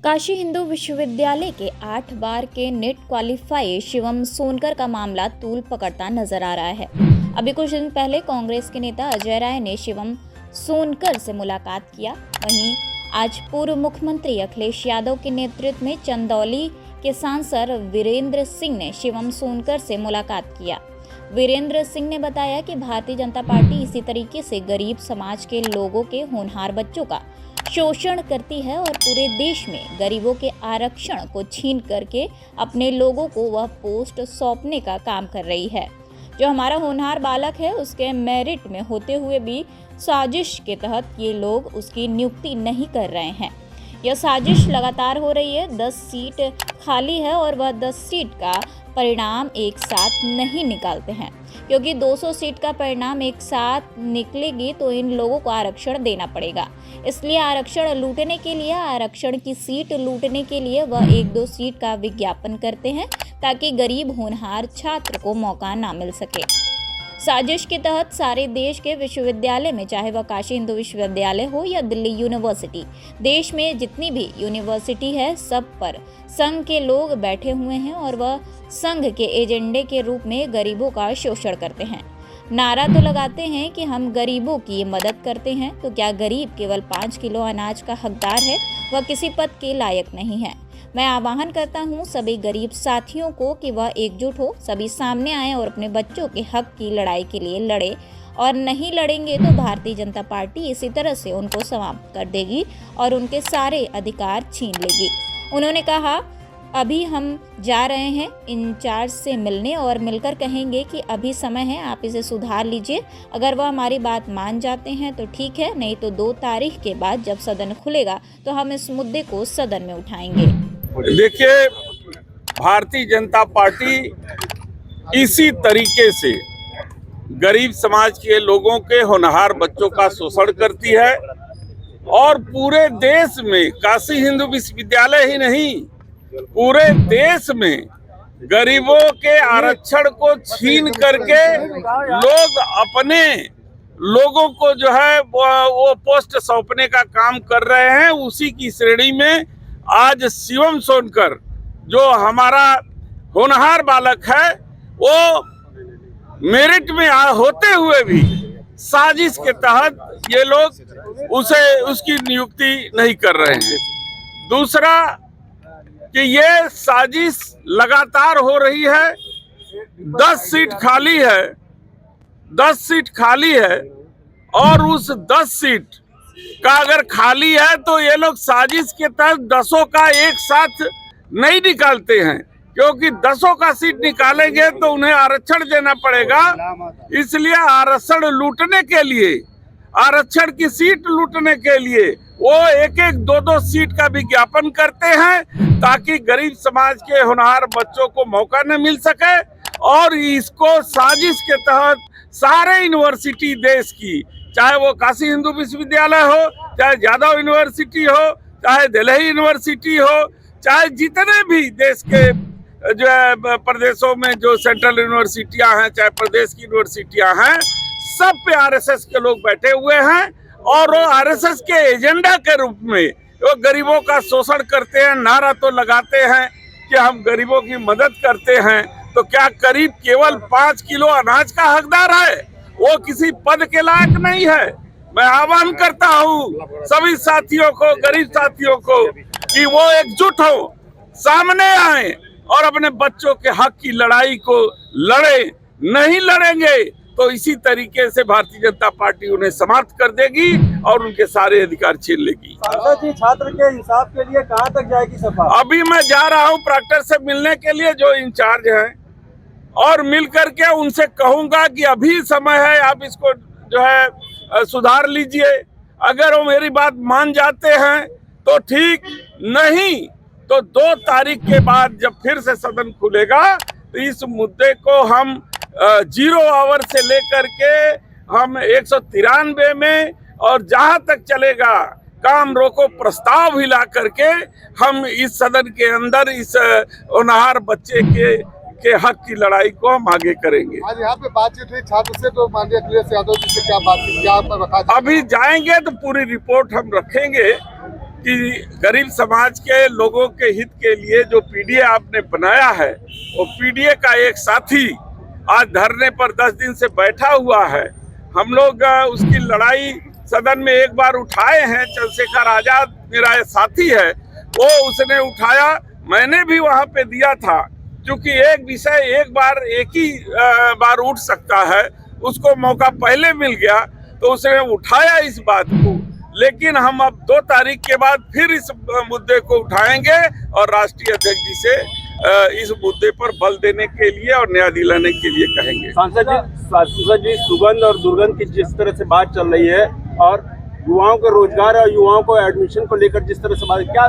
काशी हिंदू विश्वविद्यालय के 8 बार के नेट क्वालिफाई शिवम सोनकर का मामला तूल पकड़ता नजर आ रहा है। अभी कुछ दिन पहले कांग्रेस के नेता अजय राय ने शिवम सोनकर से मुलाकात किया। वहीं आज पूर्व मुख्यमंत्री अखिलेश यादव के नेतृत्व में चंदौली के सांसद वीरेंद्र सिंह ने शिवम सोनकर से मुलाकात किया। वीरेंद्र सिंह ने बताया कि भारतीय जनता पार्टी इसी तरीके से गरीब समाज के लोगों के होनहार बच्चों का शोषण करती है और पूरे देश में गरीबों के आरक्षण को छीन करके अपने लोगों को वह पोस्ट सौंपने का काम कर रही है। जो हमारा होनहार बालक है उसके मेरिट में होते हुए भी साजिश के तहत ये लोग उसकी नियुक्ति नहीं कर रहे हैं। यह साजिश लगातार हो रही है। 10 सीट खाली है और वह 10 सीट का परिणाम एक साथ नहीं निकालते हैं, क्योंकि 200 सीट का परिणाम एक साथ निकलेगी तो इन लोगों को आरक्षण देना पड़ेगा। इसलिए आरक्षण लूटने के लिए, आरक्षण की सीट लूटने के लिए वह 1-2 सीट का विज्ञापन करते हैं ताकि गरीब होनहार छात्र को मौका ना मिल सके। साजिश के तहत सारे देश के विश्वविद्यालय में, चाहे वह काशी हिंदू विश्वविद्यालय हो या दिल्ली यूनिवर्सिटी, देश में जितनी भी यूनिवर्सिटी है सब पर संघ के लोग बैठे हुए हैं और वह संघ के एजेंडे के रूप में गरीबों का शोषण करते हैं। नारा तो लगाते हैं कि हम गरीबों की मदद करते हैं, तो क्या गरीब केवल 5 किलो अनाज का हकदार है? वह किसी पद के लायक नहीं है। मैं आह्वान करता हूं सभी गरीब साथियों को कि वह एकजुट हो, सभी सामने आए और अपने बच्चों के हक की लड़ाई के लिए लड़े, और नहीं लड़ेंगे तो भारतीय जनता पार्टी इसी तरह से उनको समाप्त कर देगी और उनके सारे अधिकार छीन लेगी। उन्होंने कहा, अभी हम जा रहे हैं इंचार्ज से मिलने और मिलकर कहेंगे कि अभी समय है, आप इसे सुधार लीजिए। अगर वह हमारी बात मान जाते हैं तो ठीक है, नहीं तो 2 तारीख के बाद जब सदन खुलेगा तो हम इस मुद्दे को सदन में उठाएंगे। देखिए, भारतीय जनता पार्टी इसी तरीके से गरीब समाज के लोगों के होनहार बच्चों का शोषण करती है और पूरे देश में, काशी हिंदू विश्वविद्यालय ही नहीं, पूरे देश में गरीबों के आरक्षण को छीन करके लोग अपने लोगों को जो है वो पोस्ट सौंपने का काम कर रहे हैं। उसी की श्रेणी में आज शिवम सोनकर, जो हमारा होनहार बालक है, वो मेरिट में होते हुए भी साजिश के तहत ये लोग उसकी नियुक्ति नहीं कर रहे हैं। दूसरा कि ये साजिश लगातार हो रही है। 10 सीट खाली है, 10 सीट खाली है और उस 10 सीट का अगर खाली है तो ये लोग साजिश के तहत 10 का एक साथ नहीं निकालते हैं, क्योंकि 10 का सीट निकालेंगे तो उन्हें आरक्षण देना पड़ेगा। इसलिए आरक्षण लूटने के लिए, आरक्षण की सीट लूटने के लिए वो 1-1, 2-2 सीट का विज्ञापन करते हैं ताकि गरीब समाज के होनहार बच्चों को मौका न मिल सके। और इसको साजिश के तहत सारे यूनिवर्सिटी देश की, चाहे वो काशी हिंदू विश्वविद्यालय हो, चाहे यादव यूनिवर्सिटी हो, चाहे दिल्ली यूनिवर्सिटी हो, चाहे जितने भी देश के जो है प्रदेशों में जो सेंट्रल यूनिवर्सिटियां हैं, चाहे प्रदेश की यूनिवर्सिटियां हैं, सब पे आरएसएस के लोग बैठे हुए हैं और वो आरएसएस के एजेंडा के रूप में वो गरीबों का शोषण करते हैं। नारा तो लगाते हैं कि हम गरीबों की मदद करते हैं, तो क्या गरीब केवल 5 किलो अनाज का हकदार है? वो किसी पद के लायक नहीं है। मैं आह्वान करता हूँ सभी साथियों को, गरीब साथियों को, कि वो एकजुट हो, सामने आए और अपने बच्चों के हक की लड़ाई को लड़े। नहीं लड़ेंगे तो इसी तरीके से भारतीय जनता पार्टी उन्हें समाप्त कर देगी और उनके सारे अधिकार छीन लेगी। सांसद जी, छात्र के इंसाफ के लिए कहां तक जाएगी सफा? अभी मैं जा रहा हूं प्रॉक्टर से मिलने के लिए, जो इंचार्ज हैं, और मिल करके उनसे कहूंगा कि अभी समय है, आप इसको जो है सुधार लीजिए। अगर वो मेरी बात मान जाते हैं तो ठीक, नहीं तो 2 तारीख के बाद जब फिर से सदन खुलेगा तो इस मुद्दे को हम 0 आवर से लेकर के हम 193 में और जहां तक चलेगा काम रोको प्रस्ताव भी ला करके हम इस सदन के अंदर इस होनहार बच्चे के हक की लड़ाई को हम आगे करेंगे। आज यहाँ पे बातचीत हुई छात्र से, तो माननीय अखिलेश यादव जी से क्या बातचीत, क्या आप बता? अभी जाएंगे तो पूरी रिपोर्ट हम रखेंगे कि गरीब समाज के लोगों के हित के लिए जो पीडीए आपने बनाया है, वो पीडीए का एक साथी आज धरने पर 10 दिन से बैठा हुआ है। हम लोग उसकी लड़ाई सदन में एक बार उठाए हैं। चंद्रशेखर आजाद मेरा साथी है, वो उसने उठाया, मैंने भी वहां पे दिया था। क्योंकि एक विषय एक ही बार उठ सकता है, उसको मौका पहले मिल गया तो उसने उठाया इस बात को। लेकिन हम अब 2 तारीख के बाद फिर इस मुद्दे को उठाएंगे और राष्ट्रीय अध्यक्ष जी से इस मुद्दे पर बल देने के लिए और न्याय दिलाने के लिए कहेंगे। सांसद जी सुगंध और दुर्गंध की जिस तरह से बात चल रही है और युवाओं के रोजगार और युवाओं को एडमिशन को लेकर जिस तरह से बात, क्या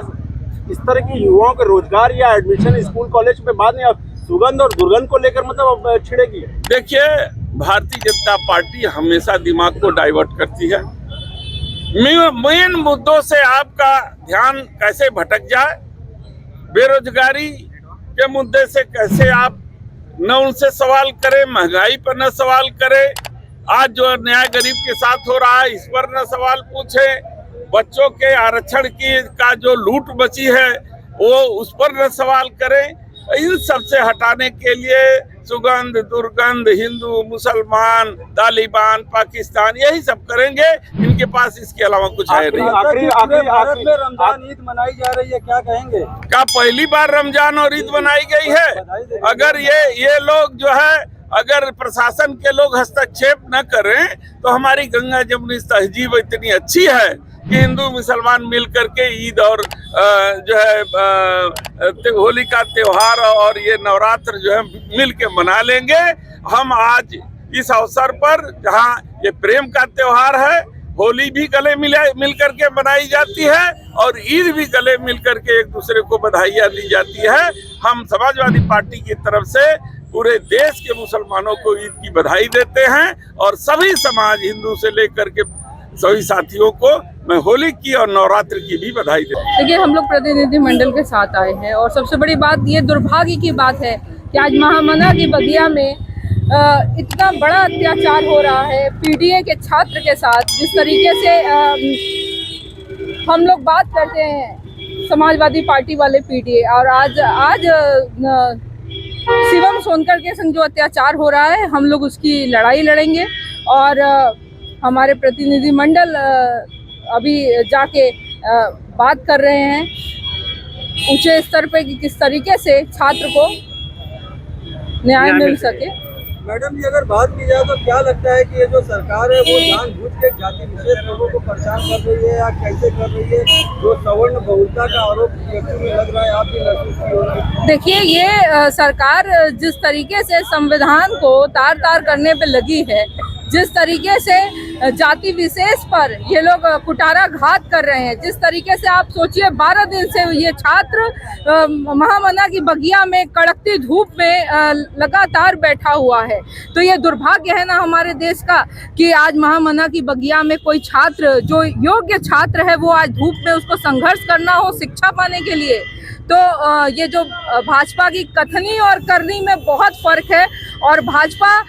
इस तरह की युवाओं के रोजगार या एडमिशन स्कूल कॉलेज में बात नहीं, अब सुगंध और दुर्गंध को लेकर मतलब अब छिड़ेगी? देखिए, भारतीय जनता पार्टी हमेशा दिमाग को डाइवर्ट करती है। मेन मुद्दों से आपका ध्यान कैसे भटक जाए, बेरोजगारी के मुद्दे से कैसे आप न उनसे सवाल करें, महंगाई पर न सवाल करें, आज जो अन्याय गरीब के साथ हो रहा है इस पर न सवाल पूछें, बच्चों के आरक्षण की का जो लूट बची है वो उस पर न सवाल करें। इन सब से हटाने के लिए सुगंध, दुर्गंध, हिंदू, मुसलमान, तालिबान, पाकिस्तान, यही सब करेंगे। इनके पास इसके अलावा कुछ है नहीं। भारत में रमजान ईद मनाई जा रही है, क्या कहेंगे? क्या पहली बार रमजान और ईद मनाई गई है? अगर ये लोग जो है, अगर प्रशासन के लोग हस्तक्षेप न करें तो हमारी गंगा जमुनी तहजीब इतनी अच्छी है कि हिंदू मुसलमान मिल करके ईद और जो है होली का त्योहार और ये नवरात्र जो है मिल के मना लेंगे। हम आज इस अवसर पर जहाँ ये प्रेम का त्योहार है, होली भी गले मिल करके मनाई जाती है और ईद भी गले मिल करके एक दूसरे को बधाइयाँ दी जाती है। हम समाजवादी पार्टी की तरफ से पूरे देश के मुसलमानों को ईद की बधाई देते हैं और सभी समाज, हिंदू से लेकर के सभी साथियों को मैं होली की और नवरात्र की भी बधाई देता हूं। देखिए, हम लोग प्रतिनिधि मंडल के साथ आए हैं और सबसे बड़ी बात ये दुर्भाग्य की बात है कि आज महामना की बगिया में इतना बड़ा अत्याचार हो रहा है पीडीए के छात्र के साथ। जिस तरीके से हम लोग बात करते हैं समाजवादी पार्टी वाले पीडीए, और आज शिवम सोनकर के संग जो अत्याचार हो रहा है, हम लोग उसकी लड़ाई लड़ेंगे। और हमारे प्रतिनिधि मंडल अभी जाके बात कर रहे हैं ऊंचे स्तर पे कि किस तरीके से छात्र को न्याय मिल सके। मैडम जी, अगर बात की जाए तो क्या लगता है कि ये जो सरकार है वो जानबूझ के जाति विशेष लोगों को परेशान कर रही है या कैसे कर रही है? जो सवर्ण बहुलता का आरोप व्यक्ति में लग रहा है, आपकी महसूस की होगी? देखिए, ये सरकार जिस तरीके से संविधान को तार तार करने पे लगी है, जिस तरीके से जाति विशेष पर ये लोग कुटाराघात कर रहे हैं, जिस तरीके से आप सोचिए 12 दिन से ये छात्र महामना की बगिया में कड़कती धूप में लगातार बैठा हुआ है। तो ये दुर्भाग्य है ना हमारे देश का कि आज महामना की बगिया में कोई छात्र जो योग्य छात्र है वो आज धूप में उसको संघर्ष करना हो शिक्षा पाने के लिए। तो ये जो भाजपा की कथनी और करनी में बहुत फर्क है और भाजपा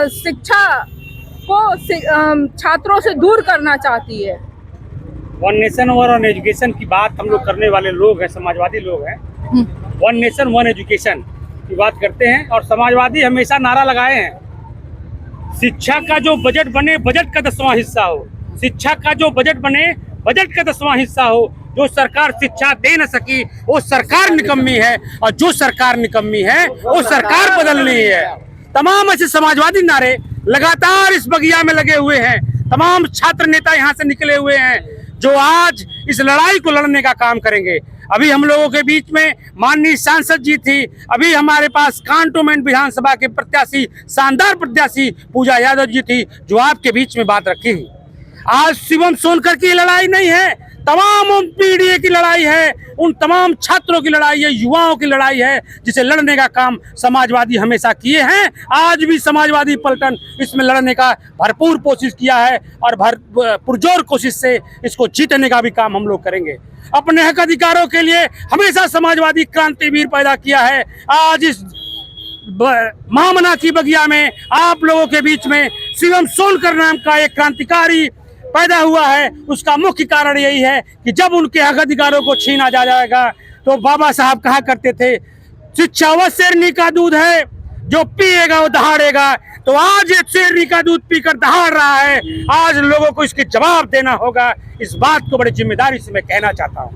शिक्षा को छात्रों से दूर करना चाहती है। वन नेशन वन एजुकेशन की बात हम लोग करने वाले लोग हैं, समाजवादी लोग हैं। वन नेशन वन एजुकेशन की बात करते हैं और समाजवादी हमेशा नारा लगाए हैं शिक्षा का जो बजट बने बजट का 10वां हिस्सा हो, शिक्षा का जो बजट बने बजट का 10वां हिस्सा हो। जो सरकार शिक्षा दे न सकी वो सरकार निकम्मी है और जो सरकार निकम्मी है वो सरकार बदलनी है। तमाम ऐसे समाजवादी नारे लगातार इस बगिया में लगे हुए हैं। तमाम छात्र नेता यहाँ से निकले हुए हैं जो आज इस लड़ाई को लड़ने का काम करेंगे। अभी हम लोगों के बीच में माननीय सांसद जी थी, अभी हमारे पास कांटोनमेंट विधानसभा के प्रत्याशी, शानदार प्रत्याशी पूजा यादव जी थी जो आपके बीच में बात रखी थी। आज शिवम सोनकर की लड़ाई नहीं है, तमाम पीडीए की लड़ाई है, उन तमाम छात्रों की लड़ाई है, युवाओं की लड़ाई है जिसे लड़ने का काम समाजवादी हमेशा किए हैं। आज भी समाजवादी पलटन इसमें लड़ने का भरपूर कोशिश किया है और पुरजोर कोशिश से इसको जीतने का भी काम हम लोग करेंगे। अपने हक अधिकारों के लिए हमेशा समाजवादी क्रांतिवीर पैदा किया है। आज इस महामना की बगिया में आप लोगों के बीच में शिवम सोनकर नाम का एक क्रांतिकारी पैदा हुआ है, उसका मुख्य कारण यही है कि जब उनके हक अधिकारों को छीना जाएगा, तो बाबा साहब कहा करते थे, शिक्षा वह शेरनी का दूध है जो पिएगा वो दहाड़ेगा। तो आज ये शेरनी का दूध पीकर दहाड़ रहा है, आज लोगों को इसके जवाब देना होगा। इस बात को बड़ी जिम्मेदारी से मैं कहना चाहता हूँ।